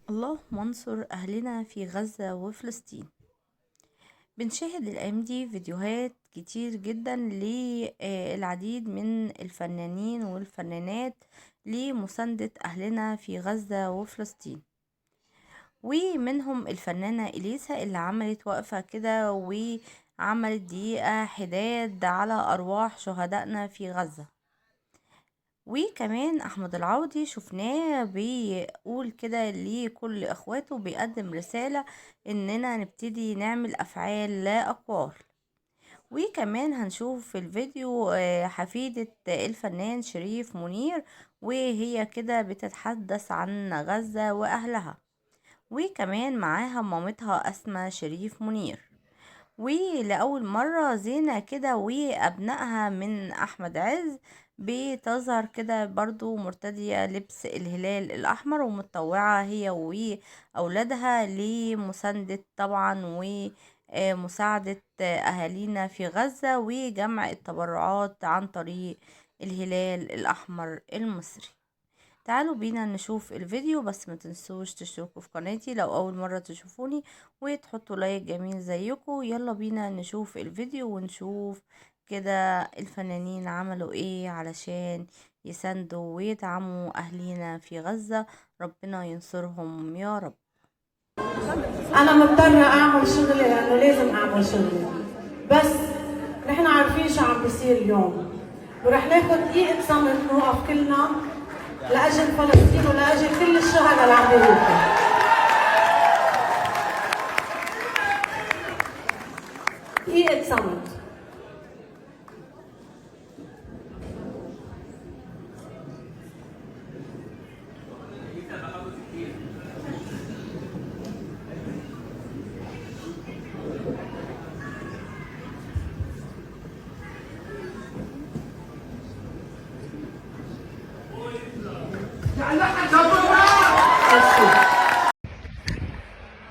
اللهم انصر أهلنا في غزة وفلسطين. بنشاهد الأيام دي فيديوهات كتير جدا للعديد من الفنانين والفنانات لمساندة أهلنا في غزة وفلسطين، ومنهم الفنانة إليسا اللي عملت وقفة كده وعملت دقيقة حداد على أرواح شهدائنا في غزة. وكمان احمد العوضي شفناه بيقول كده لكل اخواته، بيقدم رسالة اننا نبتدي نعمل افعال لا اقوال. وكمان هنشوف في الفيديو حفيدة الفنان شريف منير، وهي كده بتتحدث عن غزة واهلها، وكمان معاها مامتها اسماء شريف منير. ولأول مرة زينة كده وأبنائها من أحمد عز بتظهر كده برضو مرتدية لبس الهلال الأحمر، ومتطوعة هي وأولادها لمساندة طبعا ومساعدة أهالينا في غزة وجمع التبرعات عن طريق الهلال الأحمر المصري. تعالوا بينا نشوف الفيديو، بس ما تنسوش تشتركوا في قناتي لو اول مرة تشوفوني وتحطوا لايك جميل زيكم. يلا بينا نشوف الفيديو ونشوف كده الفنانين عملوا ايه علشان يساندوا ويدعموا اهلينا في غزة. ربنا ينصرهم يا رب. انا مضطره اعمل شغلي لانه لازم اعمل شغلي، بس نحن عارفين شو عم بيصير اليوم، ورح ناخذ دقيقه صمت نوقف كلنا لاجل فلسطين ولاجل كل الشهداء اللي عم بيروحوا. دقيقه صمت.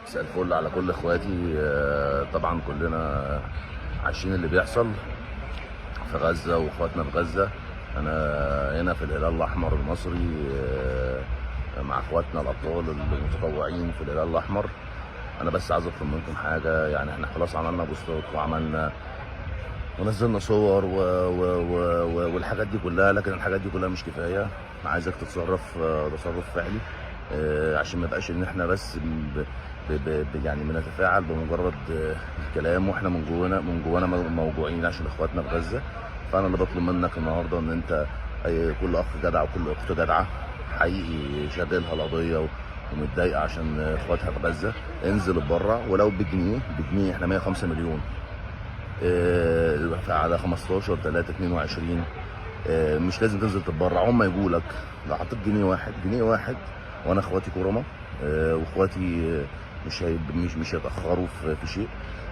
مساء الفل على كل اخواتي. طبعا كلنا عايشين اللي بيحصل في غزة واخواتنا في غزة. انا هنا في الهلال الاحمر المصري مع اخواتنا الابطال المتطوعين في الهلال الاحمر. انا بس عايز اطلب منكم حاجة، يعني احنا خلاص عملنا بوستات وعملنا ونزلنا صور والحاجات دي كلها، لكن الحاجات دي كلها مش كفاية. عايزك تتصرف تصرف فعلي عشان ما يبقاش ان احنا بس يعني بنتفاعل بمجرد الكلام، واحنا من جوانا موجوعين عشان اخواتنا في غزه. فانا اللي بطلب منك النهارده ان انت كل اخ جدع وكل اخت جدعه حقيقي شاغلها القضيه ومتضايقه عشان اخواتها في غزه، انزل اتبرع ولو بجنيه. احنا 105 مليون على 15/3/22. مش لازم تنزل تتبرع، هم يجوا لك. لو حطيت جنيه واحد وانا اخواتي كرمه واخواتي مش هيتاخروا في شيء.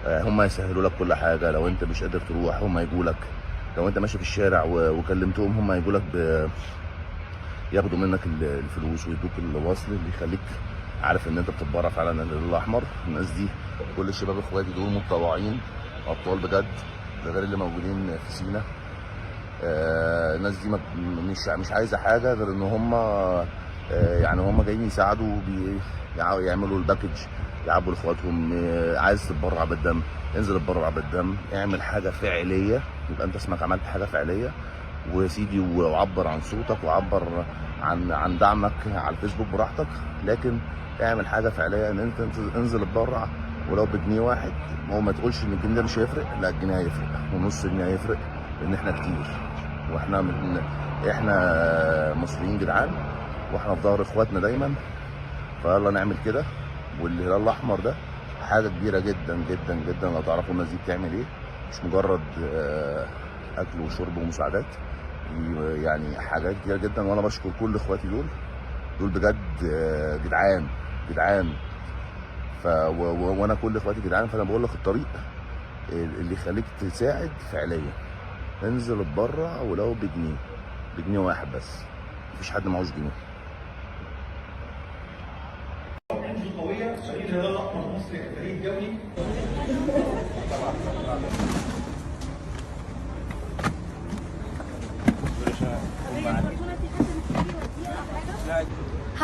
هم يسهلوا لك كل حاجه. لو انت مش قادر تروح هم يجوا لك. لو انت ماشي في الشارع وكلمتهم هم يجوا لك ياخدوا منك الفلوس ويدوك الوصل اللي يخليك عارف ان انت بتتبرع فعلا للهلال الاحمر. الناس دي كل الشباب اخواتي دول متطوعين ابطال بجد، ده غير اللي موجودين في سينا. الناس دي مش عايزه حاجه غير ان هم يعني هم جايين يساعدوا يعملوا الباكج، يعبوا لاخواتهم. عايز تتبرع بالدم انزل اتبرع بالدم، اعمل حاجه فعليه، يبقى انت اسمك عملت حاجه فعليه. وسيدي وعبر عن صوتك وعبر عن دعمك على الفيسبوك براحتك، لكن اعمل حاجه فعليه ان انت انزل اتبرع ولو بجنيه واحد. ما تقولش ان الجنيه ده مش هيفرق، لا الجنيه هيفرق ونص جنيه هيفرق، لان احنا كتير احنا مصريين جدعان واحنا في ظهر اخواتنا دايما. فيلا نعمل كده. والهلال الاحمر ده حاجه كبيره جدا جدا جدا. لو تعرفوا الناس دي بتعمل ايه، مش مجرد اكل وشرب ومساعدات، يعني حاجات كتيره جدا. وانا بشكر كل اخواتي دول بجد جدعان. وانا كل اخواتي جدعان. فانا بقول لك الطريق اللي يخليك تساعد فعليا، انزل اتبرع ولو بجنيه واحد بس. مفيش حد معهوش جنيه. قوية فريق الهلال الأحمر المصري كفريق دولي.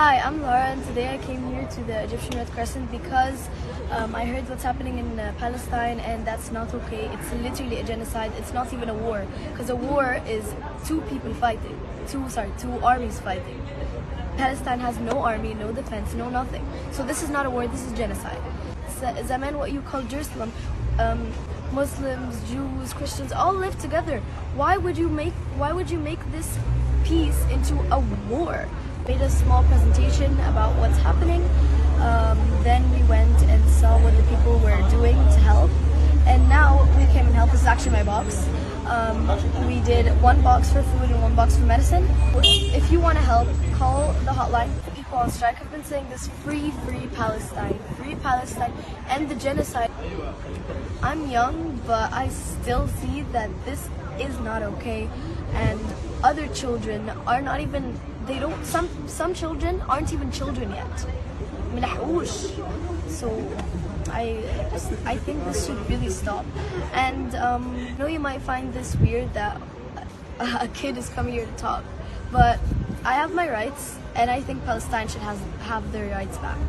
Hi, I'm Laura, and today I came here to the Egyptian Red Crescent because I heard what's happening in Palestine, and that's not okay. It's literally a genocide. It's not even a war, because a war is two people fighting, two armies fighting. Palestine has no army, no defense, no nothing. So this is not a war. This is genocide. Zaman, what you call Jerusalem, Muslims, Jews, Christians all live together. Why would you make this peace into a war? Made a small presentation about what's happening. Then we went and saw what the people were doing to help. And now we came and helped. This is actually my box. We did one box for food and one box for medicine. If you want to help, call the hotline. The people on strike have been saying this: free Palestine, end the genocide. I'm young, but I still see that this is not okay. And other children are not even, some children aren't even children yet. ملحقوش. So I think this should really stop. And I know you might find this weird that a kid is coming here to talk, but I have my rights, and I think Palestine should have their rights back.